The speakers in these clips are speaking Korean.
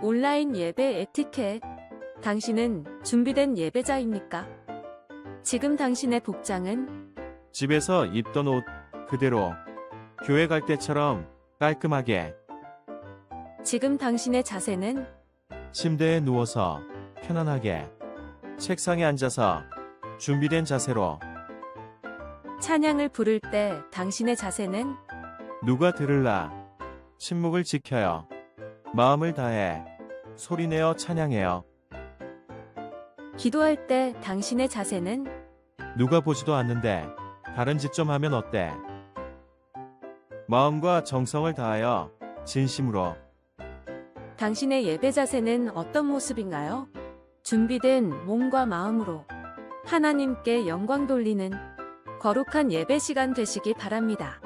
온라인 예배 에티켓. 당신은 준비된 예배자입니까? 지금 당신의 복장은 집에서 입던 옷 그대로 교회 갈 때처럼 깔끔하게 지금 당신의 자세는 침대에 누워서 편안하게 책상에 앉아서 준비된 자세로 찬양을 부를 때 당신의 자세는 누가 들을라 침묵을 지켜요. 마음을 다해 소리내어 찬양해요. 기도할 때 당신의 자세는 누가 보지도 않는데 다른 짓 좀 하면 어때? 마음과 정성을 다하여 진심으로 당신의 예배 자세는 어떤 모습인가요? 준비된 몸과 마음으로 하나님께 영광 돌리는 거룩한 예배 시간 되시기 바랍니다.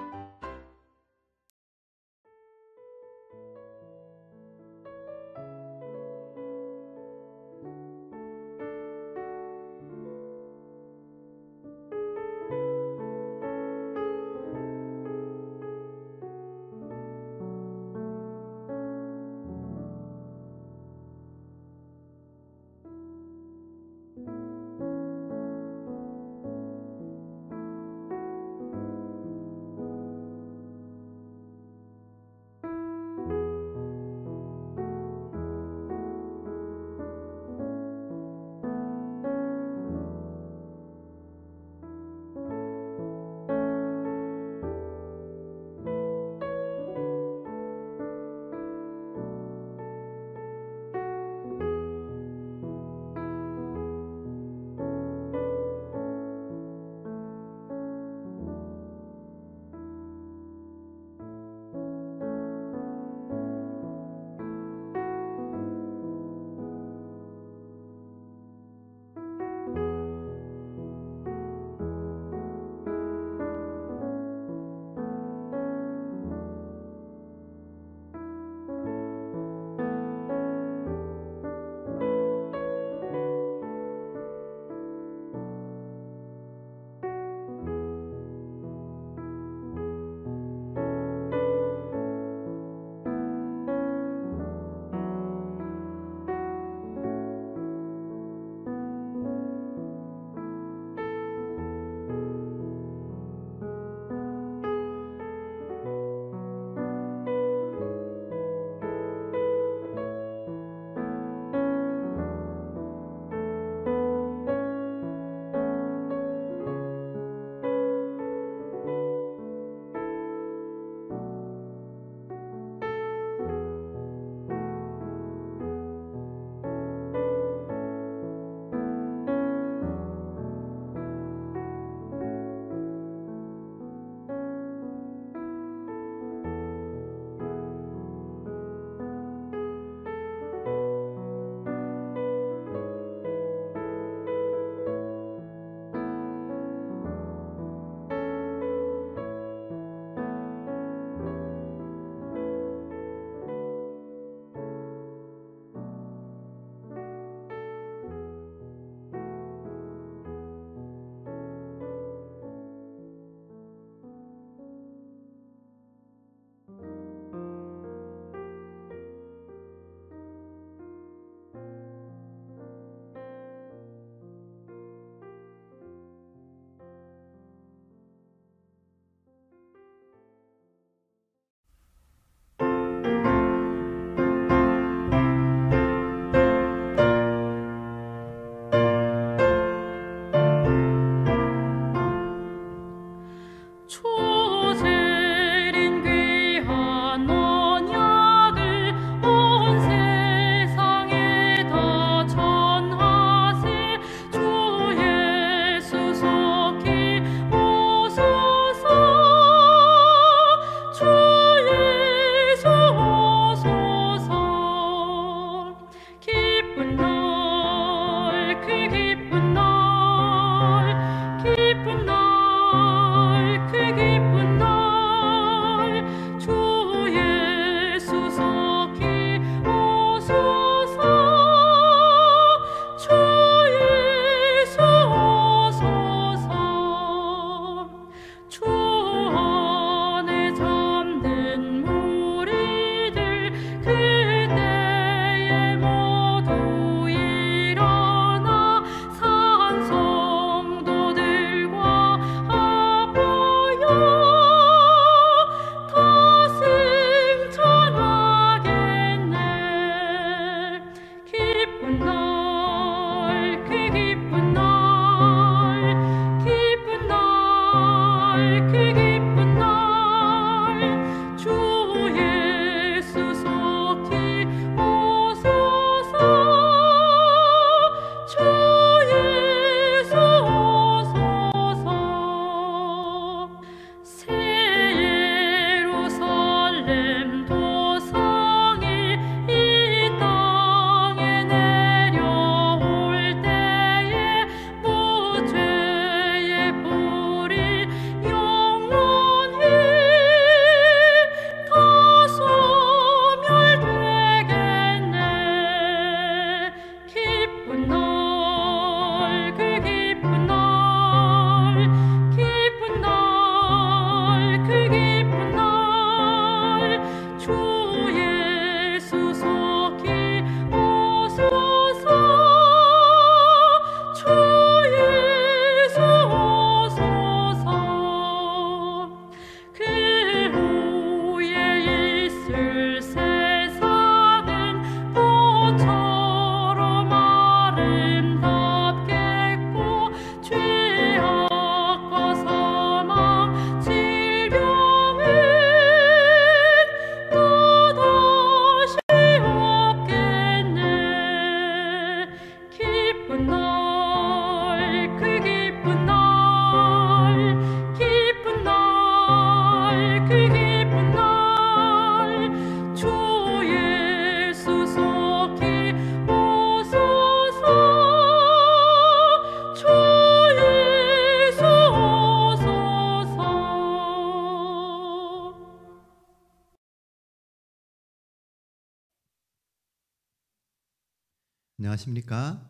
안녕하십니까?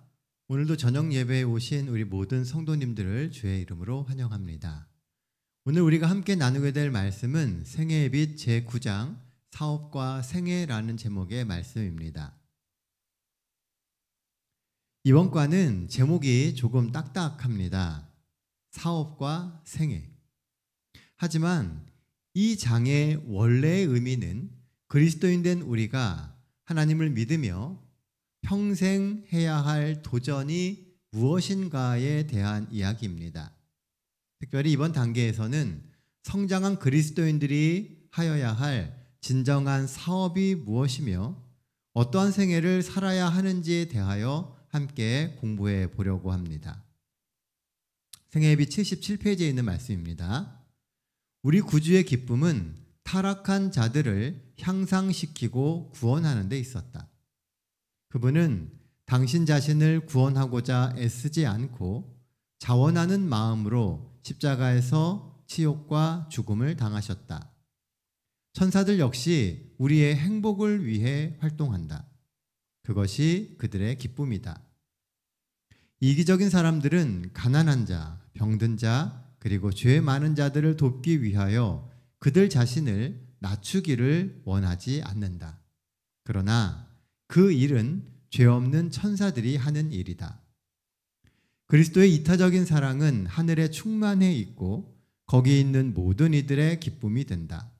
오늘도 저녁 예배에 오신 우리 모든 성도님들을 주의 이름으로 환영합니다. 오늘 우리가 함께 나누게 될 말씀은 생애의 빛 제9장 사업과 생애라는 제목의 말씀입니다. 이번 과는 제목이 조금 딱딱합니다. 사업과 생애. 하지만 이 장의 원래의 의미는 그리스도인 된 우리가 하나님을 믿으며 평생 해야 할 도전이 무엇인가에 대한 이야기입니다. 특별히 이번 단계에서는 성장한 그리스도인들이 하여야 할 진정한 사업이 무엇이며 어떠한 생애를 살아야 하는지에 대하여 함께 공부해 보려고 합니다. 생애의 빛 77페이지에 있는 말씀입니다. 우리 구주의 기쁨은 타락한 자들을 향상시키고 구원하는 데 있었다. 그분은 당신 자신을 구원하고자 애쓰지 않고 자원하는 마음으로 십자가에서 치욕과 죽음을 당하셨다. 천사들 역시 우리의 행복을 위해 활동한다. 그것이 그들의 기쁨이다. 이기적인 사람들은 가난한 자, 병든 자, 그리고 죄 많은 자들을 돕기 위하여 그들 자신을 낮추기를 원하지 않는다. 그러나 그 일은 죄 없는 천사들이 하는 일이다. 그리스도의 이타적인 사랑은 하늘에 충만해 있고 거기 있는 모든 이들의 기쁨이 된다.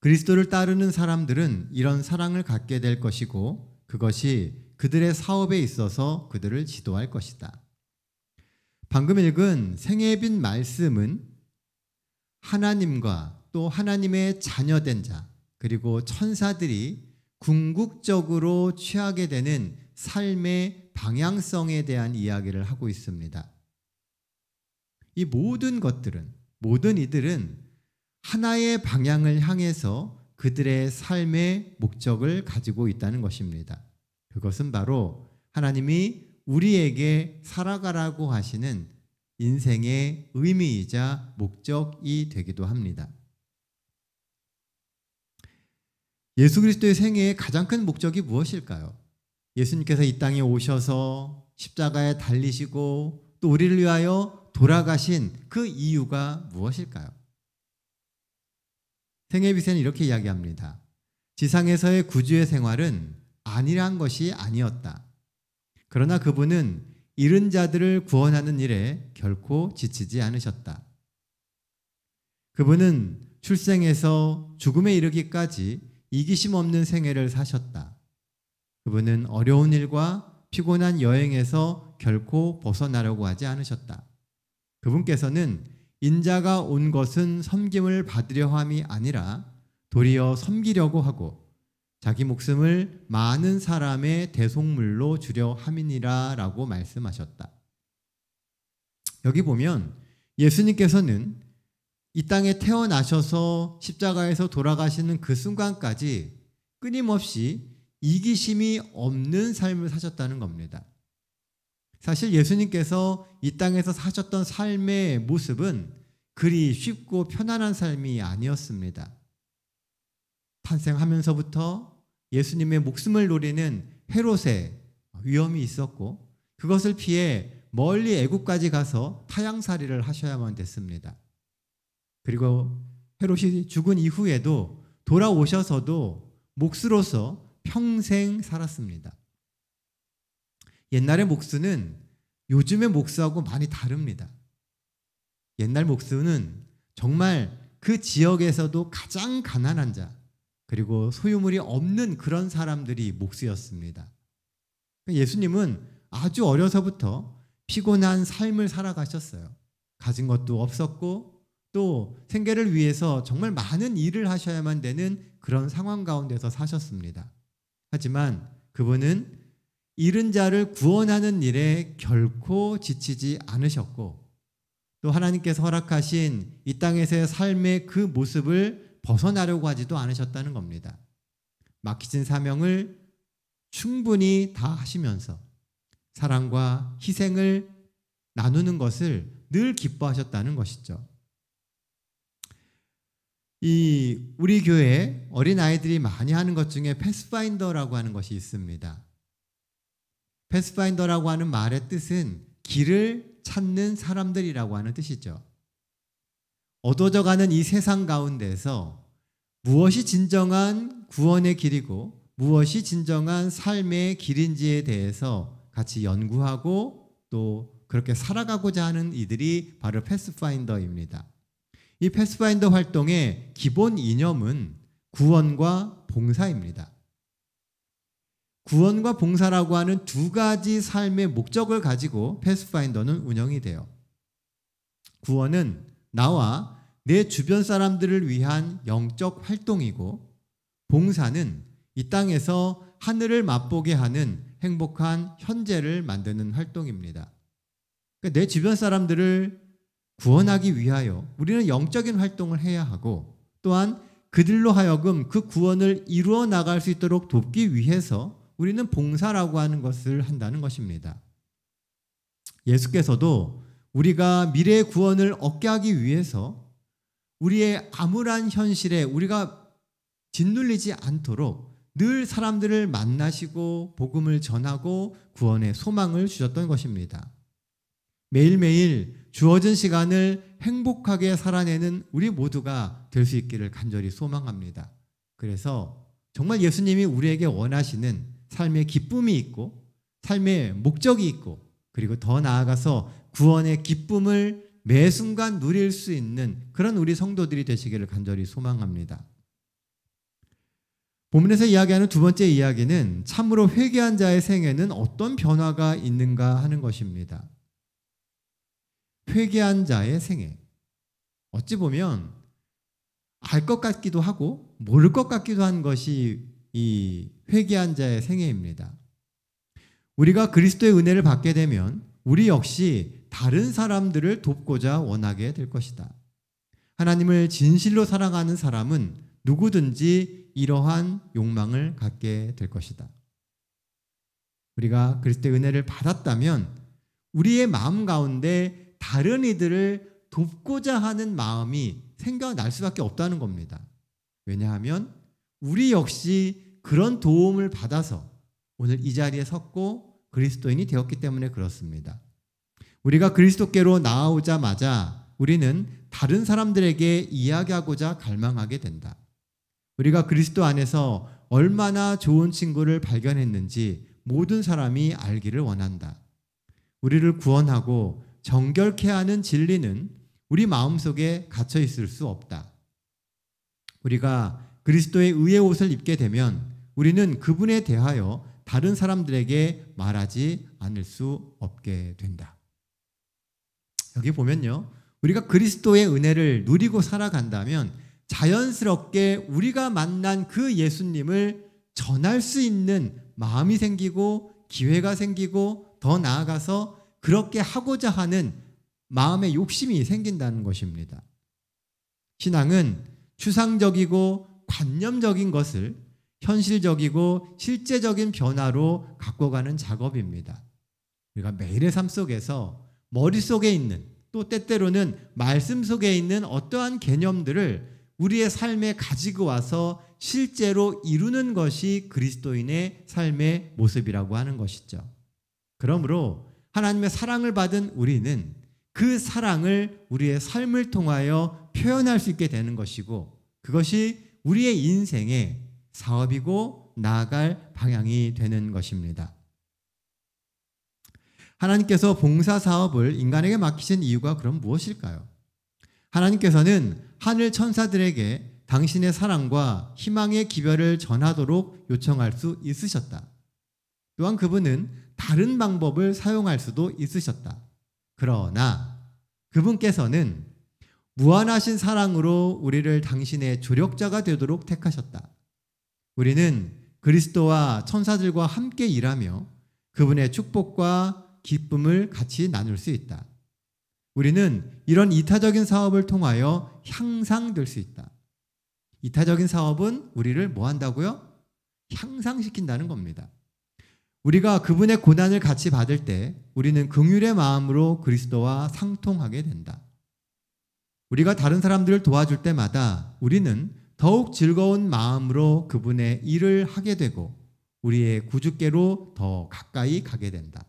그리스도를 따르는 사람들은 이런 사랑을 갖게 될 것이고 그것이 그들의 사업에 있어서 그들을 지도할 것이다. 방금 읽은 생애의 빛 말씀은 하나님과 또 하나님의 자녀된 자 그리고 천사들이 궁극적으로 취하게 되는 삶의 방향성에 대한 이야기를 하고 있습니다. 이 모든 것들은, 모든 이들은 하나의 방향을 향해서 그들의 삶의 목적을 가지고 있다는 것입니다. 그것은 바로 하나님이 우리에게 살아가라고 하시는 인생의 의미이자 목적이 되기도 합니다. 예수 그리스도의 생애의 가장 큰 목적이 무엇일까요? 예수님께서 이 땅에 오셔서 십자가에 달리시고 또 우리를 위하여 돌아가신 그 이유가 무엇일까요? 생애의 빛에는 이렇게 이야기합니다. 지상에서의 구주의 생활은 안일한 것이 아니었다. 그러나 그분은 잃은 자들을 구원하는 일에 결코 지치지 않으셨다. 그분은 출생에서 죽음에 이르기까지 이기심 없는 생애를 사셨다. 그분은 어려운 일과 피곤한 여행에서 결코 벗어나려고 하지 않으셨다. 그분께서는 인자가 온 것은 섬김을 받으려 함이 아니라 도리어 섬기려고 하고 자기 목숨을 많은 사람의 대속물로 주려 함이니라 라고 말씀하셨다. 여기 보면 예수님께서는 이 땅에 태어나셔서 십자가에서 돌아가시는 그 순간까지 끊임없이 이기심이 없는 삶을 사셨다는 겁니다. 사실 예수님께서 이 땅에서 사셨던 삶의 모습은 그리 쉽고 편안한 삶이 아니었습니다. 탄생하면서부터 예수님의 목숨을 노리는 헤롯의 위험이 있었고 그것을 피해 멀리 애국까지 가서 타향살이를 하셔야만 됐습니다. 그리고 헤롯이 죽은 이후에도 돌아오셔서도 목수로서 평생 살았습니다. 옛날의 목수는 요즘의 목수하고 많이 다릅니다. 옛날 목수는 정말 그 지역에서도 가장 가난한 자 그리고 소유물이 없는 그런 사람들이 목수였습니다. 예수님은 아주 어려서부터 피곤한 삶을 살아가셨어요. 가진 것도 없었고 또 생계를 위해서 정말 많은 일을 하셔야만 되는 그런 상황 가운데서 사셨습니다. 하지만 그분은 잃은 자를 구원하는 일에 결코 지치지 않으셨고 또 하나님께서 허락하신 이 땅에서의 삶의 그 모습을 벗어나려고 하지도 않으셨다는 겁니다. 맡기신 사명을 충분히 다 하시면서 사랑과 희생을 나누는 것을 늘 기뻐하셨다는 것이죠. 우리 교회에 어린아이들이 많이 하는 것 중에 패스파인더라고 하는 것이 있습니다. 패스파인더라고 하는 말의 뜻은 길을 찾는 사람들이라고 하는 뜻이죠. 어두워져가는 이 세상 가운데서 무엇이 진정한 구원의 길이고 무엇이 진정한 삶의 길인지에 대해서 같이 연구하고 또 그렇게 살아가고자 하는 이들이 바로 패스파인더입니다. 이 패스파인더 활동의 기본 이념은 구원과 봉사입니다. 구원과 봉사라고 하는 두 가지 삶의 목적을 가지고 패스파인더는 운영이 돼요. 구원은 나와 내 주변 사람들을 위한 영적 활동이고, 봉사는 이 땅에서 하늘을 맛보게 하는 행복한 현재를 만드는 활동입니다. 그러니까 내 주변 사람들을 구원하기 위하여 우리는 영적인 활동을 해야 하고, 또한 그들로 하여금 그 구원을 이루어 나갈 수 있도록 돕기 위해서 우리는 봉사라고 하는 것을 한다는 것입니다. 예수께서도 우리가 미래의 구원을 얻게 하기 위해서 우리의 암울한 현실에 우리가 짓눌리지 않도록 늘 사람들을 만나시고 복음을 전하고 구원의 소망을 주셨던 것입니다. 매일매일 주어진 시간을 행복하게 살아내는 우리 모두가 될 수 있기를 간절히 소망합니다. 그래서 정말 예수님이 우리에게 원하시는 삶의 기쁨이 있고 삶의 목적이 있고, 그리고 더 나아가서 구원의 기쁨을 매 순간 누릴 수 있는 그런 우리 성도들이 되시기를 간절히 소망합니다. 본문에서 이야기하는 두 번째 이야기는 참으로 회개한 자의 생애는 어떤 변화가 있는가 하는 것입니다. 회개한 자의 생애. 어찌 보면 알 것 같기도 하고 모를 것 같기도 한 것이 이 회개한 자의 생애입니다. 우리가 그리스도의 은혜를 받게 되면 우리 역시 다른 사람들을 돕고자 원하게 될 것이다. 하나님을 진실로 사랑하는 사람은 누구든지 이러한 욕망을 갖게 될 것이다. 우리가 그리스도의 은혜를 받았다면 우리의 마음 가운데 다른 이들을 돕고자 하는 마음이 생겨날 수밖에 없다는 겁니다. 왜냐하면 우리 역시 그런 도움을 받아서 오늘 이 자리에 섰고 그리스도인이 되었기 때문에 그렇습니다. 우리가 그리스도께로 나아오자마자 우리는 다른 사람들에게 이야기하고자 갈망하게 된다. 우리가 그리스도 안에서 얼마나 좋은 친구를 발견했는지 모든 사람이 알기를 원한다. 우리를 구원하고 정결케 하는 진리는 우리 마음속에 갇혀 있을 수 없다. 우리가 그리스도의 의의 옷을 입게 되면 우리는 그분에 대하여 다른 사람들에게 말하지 않을 수 없게 된다. 여기 보면요, 우리가 그리스도의 은혜를 누리고 살아간다면 자연스럽게 우리가 만난 그 예수님을 전할 수 있는 마음이 생기고 기회가 생기고 더 나아가서 그렇게 하고자 하는 마음의 욕심이 생긴다는 것입니다. 신앙은 추상적이고 관념적인 것을 현실적이고 실제적인 변화로 갖고 가는 작업입니다. 우리가 매일의 삶 속에서 머릿속에 있는, 또 때때로는 말씀 속에 있는 어떠한 개념들을 우리의 삶에 가지고 와서 실제로 이루는 것이 그리스도인의 삶의 모습이라고 하는 것이죠. 그러므로 하나님의 사랑을 받은 우리는 그 사랑을 우리의 삶을 통하여 표현할 수 있게 되는 것이고, 그것이 우리의 인생의 사업이고 나아갈 방향이 되는 것입니다. 하나님께서 봉사사업을 인간에게 맡기신 이유가 그럼 무엇일까요? 하나님께서는 하늘 천사들에게 당신의 사랑과 희망의 기별을 전하도록 요청할 수 있으셨다. 또한 그분은 다른 방법을 사용할 수도 있으셨다. 그러나 그분께서는 무한하신 사랑으로 우리를 당신의 조력자가 되도록 택하셨다. 우리는 그리스도와 천사들과 함께 일하며 그분의 축복과 기쁨을 같이 나눌 수 있다. 우리는 이런 이타적인 사업을 통하여 향상될 수 있다. 이타적인 사업은 우리를 뭐 한다고요? 향상시킨다는 겁니다. 우리가 그분의 고난을 같이 받을 때 우리는 긍휼의 마음으로 그리스도와 상통하게 된다. 우리가 다른 사람들을 도와줄 때마다 우리는 더욱 즐거운 마음으로 그분의 일을 하게 되고, 우리의 구주께로 더 가까이 가게 된다.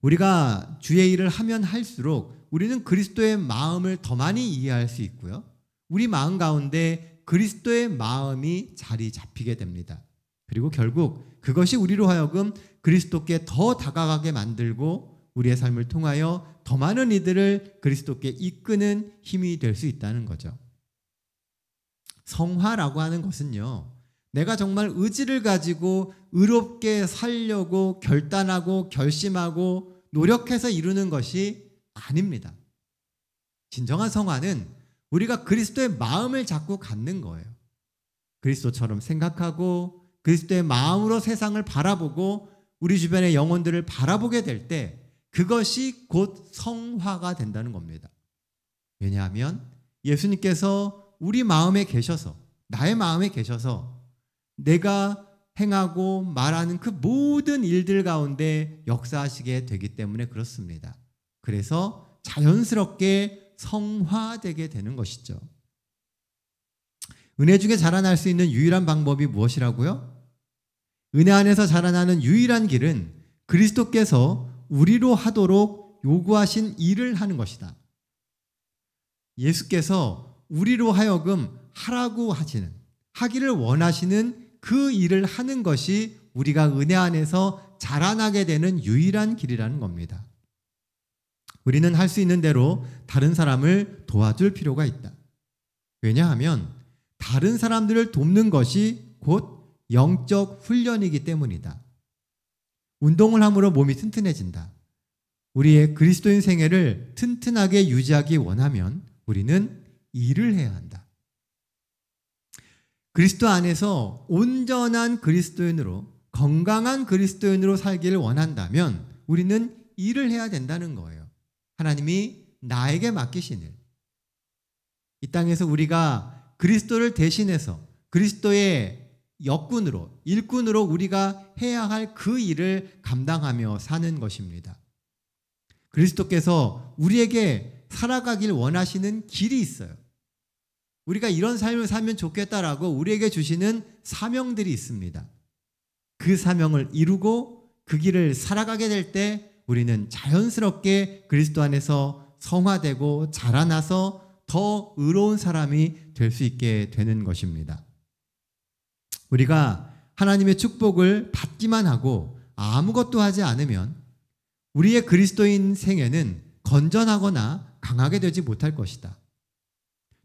우리가 주의 일을 하면 할수록 우리는 그리스도의 마음을 더 많이 이해할 수 있고요. 우리 마음 가운데 그리스도의 마음이 자리 잡히게 됩니다. 그리고 결국 그것이 우리로 하여금 그리스도께 더 다가가게 만들고 우리의 삶을 통하여 더 많은 이들을 그리스도께 이끄는 힘이 될 수 있다는 거죠. 성화라고 하는 것은요, 내가 정말 의지를 가지고 의롭게 살려고 결단하고 결심하고 노력해서 이루는 것이 아닙니다. 진정한 성화는 우리가 그리스도의 마음을 자꾸 갖는 거예요. 그리스도처럼 생각하고 그리스도의 마음으로 세상을 바라보고 우리 주변의 영혼들을 바라보게 될 때 그것이 곧 성화가 된다는 겁니다. 왜냐하면 예수님께서 우리 마음에 계셔서, 나의 마음에 계셔서 내가 행하고 말하는 그 모든 일들 가운데 역사하시게 되기 때문에 그렇습니다. 그래서 자연스럽게 성화되게 되는 것이죠. 은혜 중에 자라날 수 있는 유일한 방법이 무엇이라고요? 은혜 안에서 자라나는 유일한 길은 그리스도께서 우리로 하도록 요구하신 일을 하는 것이다. 예수께서 우리로 하여금 하라고 하시는, 하기를 원하시는 그 일을 하는 것이 우리가 은혜 안에서 자라나게 되는 유일한 길이라는 겁니다. 우리는 할 수 있는 대로 다른 사람을 도와줄 필요가 있다. 왜냐하면 다른 사람들을 돕는 것이 곧 영적 훈련이기 때문이다. 운동을 함으로 몸이 튼튼해진다. 우리의 그리스도인 생애를 튼튼하게 유지하기 원하면 우리는 일을 해야 한다. 그리스도 안에서 온전한 그리스도인으로, 건강한 그리스도인으로 살기를 원한다면 우리는 일을 해야 된다는 거예요. 하나님이 나에게 맡기신 일. 이 땅에서 우리가 그리스도를 대신해서 그리스도의 역군으로, 일꾼으로 우리가 해야 할 그 일을 감당하며 사는 것입니다. 그리스도께서 우리에게 살아가길 원하시는 길이 있어요. 우리가 이런 삶을 살면 좋겠다라고 우리에게 주시는 사명들이 있습니다. 그 사명을 이루고 그 길을 살아가게 될 때 우리는 자연스럽게 그리스도 안에서 성화되고 자라나서 더 의로운 사람이 될 수 있게 되는 것입니다. 우리가 하나님의 축복을 받기만 하고 아무것도 하지 않으면 우리의 그리스도인 생애는 건전하거나 강하게 되지 못할 것이다.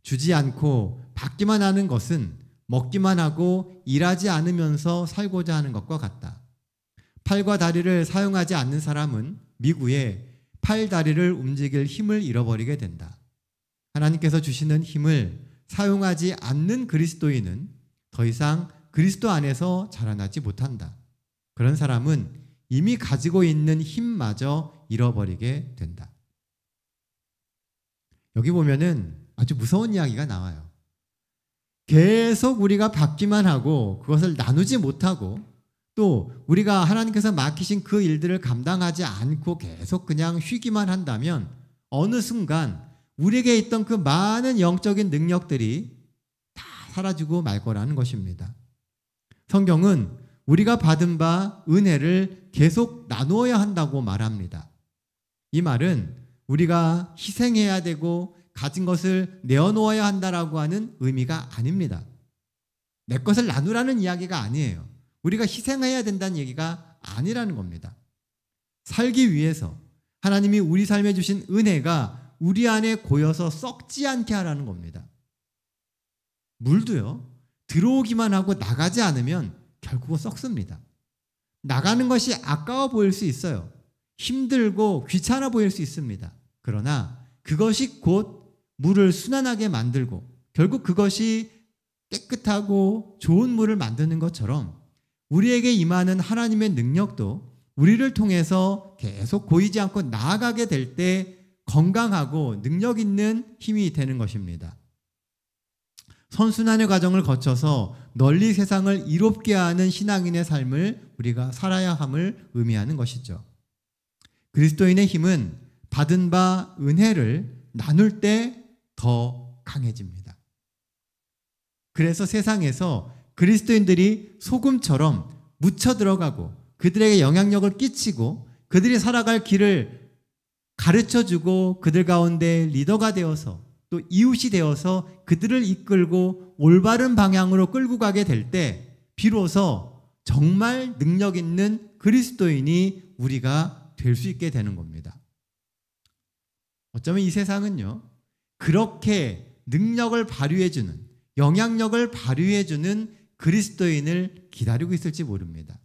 주지 않고 받기만 하는 것은 먹기만 하고 일하지 않으면서 살고자 하는 것과 같다. 팔과 다리를 사용하지 않는 사람은 미구에 팔, 다리를 움직일 힘을 잃어버리게 된다. 하나님께서 주시는 힘을 사용하지 않는 그리스도인은 더 이상 그리스도 안에서 자라나지 못한다. 그런 사람은 이미 가지고 있는 힘마저 잃어버리게 된다. 여기 보면은 아주 무서운 이야기가 나와요. 계속 우리가 받기만 하고 그것을 나누지 못하고 또 우리가 하나님께서 맡기신 그 일들을 감당하지 않고 계속 그냥 쉬기만 한다면 어느 순간 우리에게 있던 그 많은 영적인 능력들이 다 사라지고 말 거라는 것입니다. 성경은 우리가 받은 바 은혜를 계속 나누어야 한다고 말합니다. 이 말은 우리가 희생해야 되고 가진 것을 내어놓아야 한다라고 하는 의미가 아닙니다. 내 것을 나누라는 이야기가 아니에요. 우리가 희생해야 된다는 얘기가 아니라는 겁니다. 살기 위해서 하나님이 우리 삶에 주신 은혜가 우리 안에 고여서 썩지 않게 하라는 겁니다. 물도요, 들어오기만 하고 나가지 않으면 결국은 썩습니다. 나가는 것이 아까워 보일 수 있어요. 힘들고 귀찮아 보일 수 있습니다. 그러나 그것이 곧 물을 순환하게 만들고 결국 그것이 깨끗하고 좋은 물을 만드는 것처럼 우리에게 임하는 하나님의 능력도 우리를 통해서 계속 고이지 않고 나아가게 될 때 건강하고 능력 있는 힘이 되는 것입니다. 선순환의 과정을 거쳐서 널리 세상을 이롭게 하는 신앙인의 삶을 우리가 살아야 함을 의미하는 것이죠. 그리스도인의 힘은 받은 바 은혜를 나눌 때 더 강해집니다. 그래서 세상에서 그리스도인들이 소금처럼 묻혀 들어가고 그들에게 영향력을 끼치고 그들이 살아갈 길을 가르쳐주고 그들 가운데 리더가 되어서 또 이웃이 되어서 그들을 이끌고 올바른 방향으로 끌고 가게 될 때 비로소 정말 능력 있는 그리스도인이 우리가 될 수 있게 되는 겁니다. 어쩌면 이 세상은요, 그렇게 능력을 발휘해주는, 영향력을 발휘해주는 그리스도인을 기다리고 있을지 모릅니다.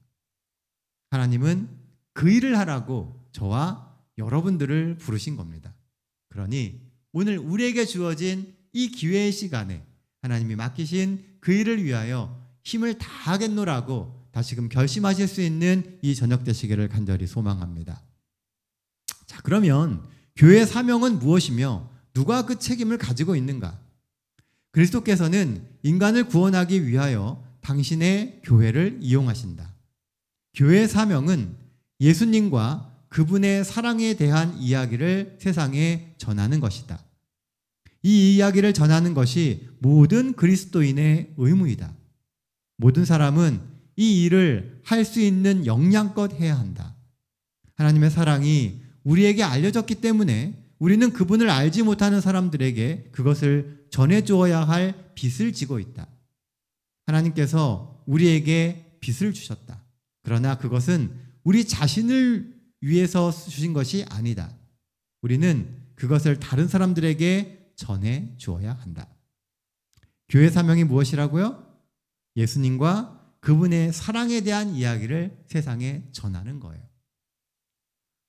하나님은 그 일을 하라고 저와 여러분들을 부르신 겁니다. 그러니 오늘 우리에게 주어진 이 기회의 시간에 하나님이 맡기신 그 일을 위하여 힘을 다하겠노라고 다시금 결심하실 수 있는 이 저녁 되시기를 간절히 소망합니다. 자, 그러면 교회의 사명은 무엇이며 누가 그 책임을 가지고 있는가? 그리스도께서는 인간을 구원하기 위하여 당신의 교회를 이용하신다. 교회의 사명은 예수님과 그분의 사랑에 대한 이야기를 세상에 전하는 것이다. 이 이야기를 전하는 것이 모든 그리스도인의 의무이다. 모든 사람은 이 일을 할 수 있는 역량껏 해야 한다. 하나님의 사랑이 우리에게 알려졌기 때문에 우리는 그분을 알지 못하는 사람들에게 그것을 전해주어야 할 빚을 지고 있다. 하나님께서 우리에게 빚을 주셨다. 그러나 그것은 우리 자신을 위해서 주신 것이 아니다. 우리는 그것을 다른 사람들에게 전해 주어야 한다. 교회 사명이 무엇이라고요? 예수님과 그분의 사랑에 대한 이야기를 세상에 전하는 거예요.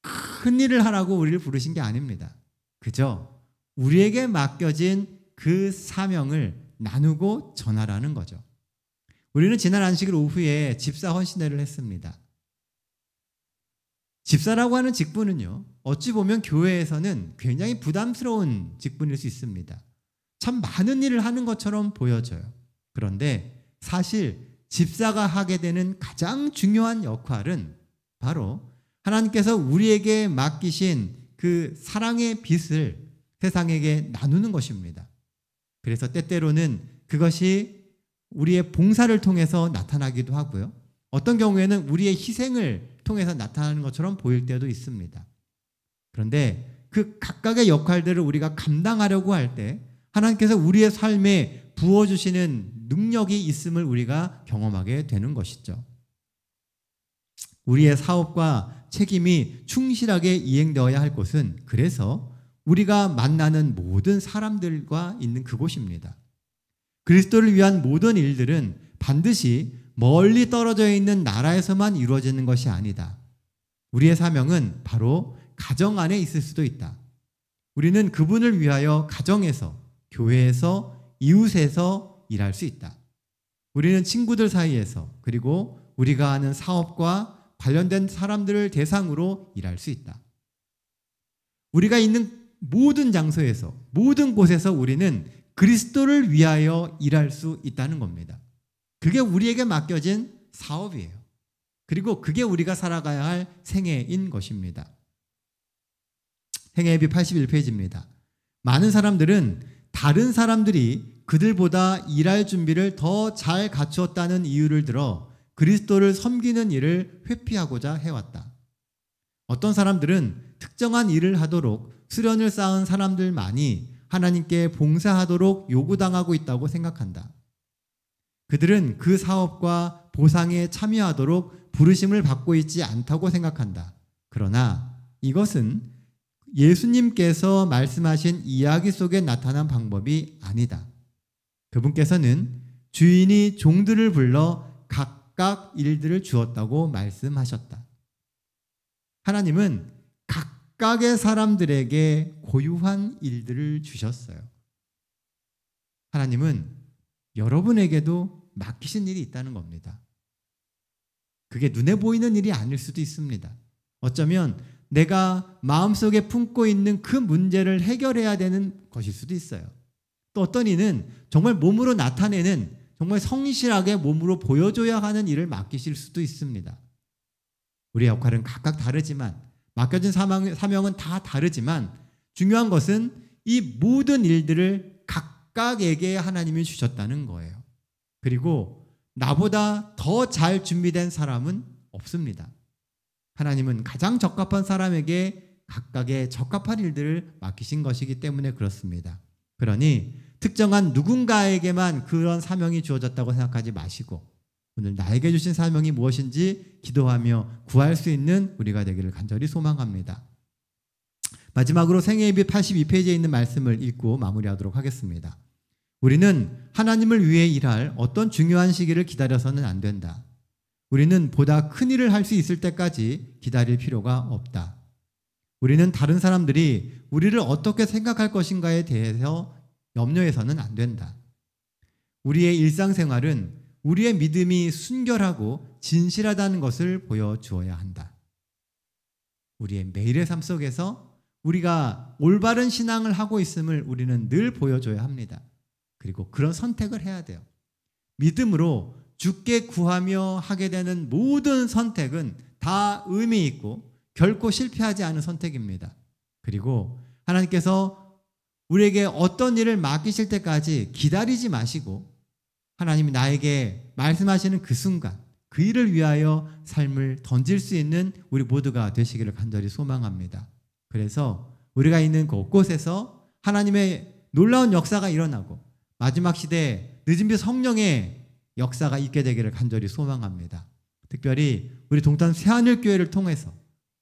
큰 일을 하라고 우리를 부르신 게 아닙니다. 그저 우리에게 맡겨진 그 사명을 나누고 전하라는 거죠. 우리는 지난 안식일 오후에 집사 헌신회를 했습니다. 집사라고 하는 직분은요, 어찌 보면 교회에서는 굉장히 부담스러운 직분일 수 있습니다. 참 많은 일을 하는 것처럼 보여져요. 그런데 사실 집사가 하게 되는 가장 중요한 역할은 바로 하나님께서 우리에게 맡기신 그 사랑의 빚을 세상에게 나누는 것입니다. 그래서 때때로는 그것이 우리의 봉사를 통해서 나타나기도 하고요. 어떤 경우에는 우리의 희생을 통해서 나타나는 것처럼 보일 때도 있습니다. 그런데 그 각각의 역할들을 우리가 감당하려고 할 때 하나님께서 우리의 삶에 부어주시는 능력이 있음을 우리가 경험하게 되는 것이죠. 우리의 사업과 책임이 충실하게 이행되어야 할 곳은 그래서 우리가 만나는 모든 사람들과 있는 그곳입니다. 그리스도를 위한 모든 일들은 반드시 멀리 떨어져 있는 나라에서만 이루어지는 것이 아니다. 우리의 사명은 바로 가정 안에 있을 수도 있다. 우리는 그분을 위하여 가정에서, 교회에서, 이웃에서 일할 수 있다. 우리는 친구들 사이에서, 그리고 우리가 하는 사업과 관련된 사람들을 대상으로 일할 수 있다. 우리가 있는 모든 장소에서, 모든 곳에서 우리는 그리스도를 위하여 일할 수 있다는 겁니다. 그게 우리에게 맡겨진 사업이에요. 그리고 그게 우리가 살아가야 할 생애인 것입니다. 생애비 81페이지입니다. 많은 사람들은 다른 사람들이 그들보다 일할 준비를 더 잘 갖추었다는 이유를 들어 그리스도를 섬기는 일을 회피하고자 해왔다. 어떤 사람들은 특정한 일을 하도록 수련을 쌓은 사람들만이 하나님께 봉사하도록 요구당하고 있다고 생각한다. 그들은 그 사업과 보상에 참여하도록 부르심을 받고 있지 않다고 생각한다. 그러나 이것은 예수님께서 말씀하신 이야기 속에 나타난 방법이 아니다. 그분께서는 주인이 종들을 불러 각각 일들을 주었다고 말씀하셨다. 하나님은 각각의 사람들에게 고유한 일들을 주셨어요. 하나님은 여러분에게도 맡기신 일이 있다는 겁니다. 그게 눈에 보이는 일이 아닐 수도 있습니다. 어쩌면 내가 마음속에 품고 있는 그 문제를 해결해야 되는 것일 수도 있어요. 또 어떤 이는 정말 몸으로 나타내는, 정말 성실하게 몸으로 보여줘야 하는 일을 맡기실 수도 있습니다. 우리의 역할은 각각 다르지만, 맡겨진 사명은 다 다르지만 중요한 것은 이 모든 일들을 각각에게 하나님이 주셨다는 거예요. 그리고 나보다 더 잘 준비된 사람은 없습니다. 하나님은 가장 적합한 사람에게 각각의 적합한 일들을 맡기신 것이기 때문에 그렇습니다. 그러니 특정한 누군가에게만 그런 사명이 주어졌다고 생각하지 마시고 오늘 나에게 주신 사명이 무엇인지 기도하며 구할 수 있는 우리가 되기를 간절히 소망합니다. 마지막으로 생애예비 82페이지에 있는 말씀을 읽고 마무리하도록 하겠습니다. 우리는 하나님을 위해 일할 어떤 중요한 시기를 기다려서는 안 된다. 우리는 보다 큰 일을 할 수 있을 때까지 기다릴 필요가 없다. 우리는 다른 사람들이 우리를 어떻게 생각할 것인가에 대해서 염려해서는 안 된다. 우리의 일상생활은 우리의 믿음이 순결하고 진실하다는 것을 보여주어야 한다. 우리의 매일의 삶 속에서 우리가 올바른 신앙을 하고 있음을 우리는 늘 보여줘야 합니다. 그리고 그런 선택을 해야 돼요. 믿음으로 주께 구하며 하게 되는 모든 선택은 다 의미 있고 결코 실패하지 않은 선택입니다. 그리고 하나님께서 우리에게 어떤 일을 맡기실 때까지 기다리지 마시고 하나님이 나에게 말씀하시는 그 순간 그 일을 위하여 삶을 던질 수 있는 우리 모두가 되시기를 간절히 소망합니다. 그래서 우리가 있는 곳곳에서 하나님의 놀라운 역사가 일어나고 마지막 시대에 늦은비 성령의 역사가 있게 되기를 간절히 소망합니다. 특별히 우리 동탄 새하늘교회를 통해서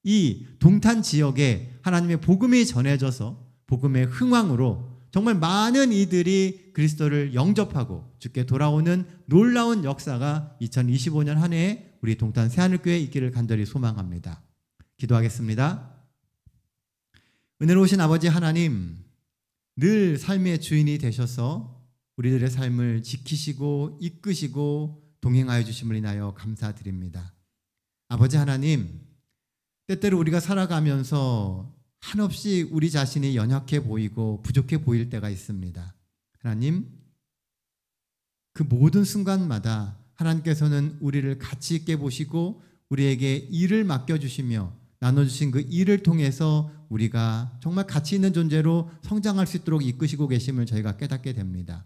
이 동탄 지역에 하나님의 복음이 전해져서 복음의 흥왕으로 정말 많은 이들이 그리스도를 영접하고 주께 돌아오는 놀라운 역사가 2025년 한 해에 우리 동탄 새하늘교회에 있기를 간절히 소망합니다. 기도하겠습니다. 은혜로우신 아버지 하나님, 늘 삶의 주인이 되셔서 우리들의 삶을 지키시고 이끄시고 동행하여 주심을 인하여 감사드립니다. 아버지 하나님, 때때로 우리가 살아가면서 한없이 우리 자신이 연약해 보이고 부족해 보일 때가 있습니다. 하나님, 그 모든 순간마다 하나님께서는 우리를 가치 있게 보시고 우리에게 일을 맡겨주시며 나눠주신 그 일을 통해서 우리가 정말 가치 있는 존재로 성장할 수 있도록 이끄시고 계심을 저희가 깨닫게 됩니다.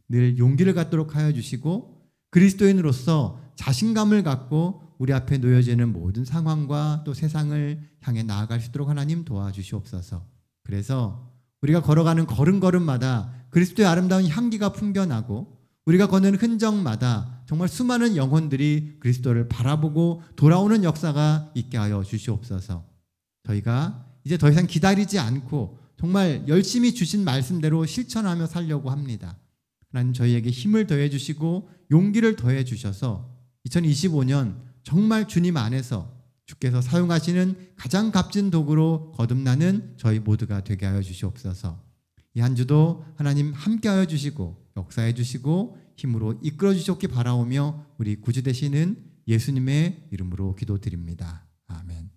늘 용기를 갖도록 하여 주시고 그리스도인으로서 자신감을 갖고 우리 앞에 놓여지는 모든 상황과 또 세상을 향해 나아갈 수 있도록 하나님 도와주시옵소서. 그래서 우리가 걸어가는 걸음걸음마다 그리스도의 아름다운 향기가 풍겨나고 우리가 걷는 흔적마다 정말 수많은 영혼들이 그리스도를 바라보고 돌아오는 역사가 있게 하여 주시옵소서. 저희가 이제 더 이상 기다리지 않고 정말 열심히 주신 말씀대로 실천하며 살려고 합니다. 하나님, 저희에게 힘을 더해 주시고 용기를 더해 주셔서 2025년 정말 주님 안에서 주께서 사용하시는 가장 값진 도구로 거듭나는 저희 모두가 되게 하여 주시옵소서. 이 한 주도 하나님 함께 하여 주시고 역사해 주시고 힘으로 이끌어 주시옵기 바라오며 우리 구주 되시는 예수님의 이름으로 기도드립니다. 아멘.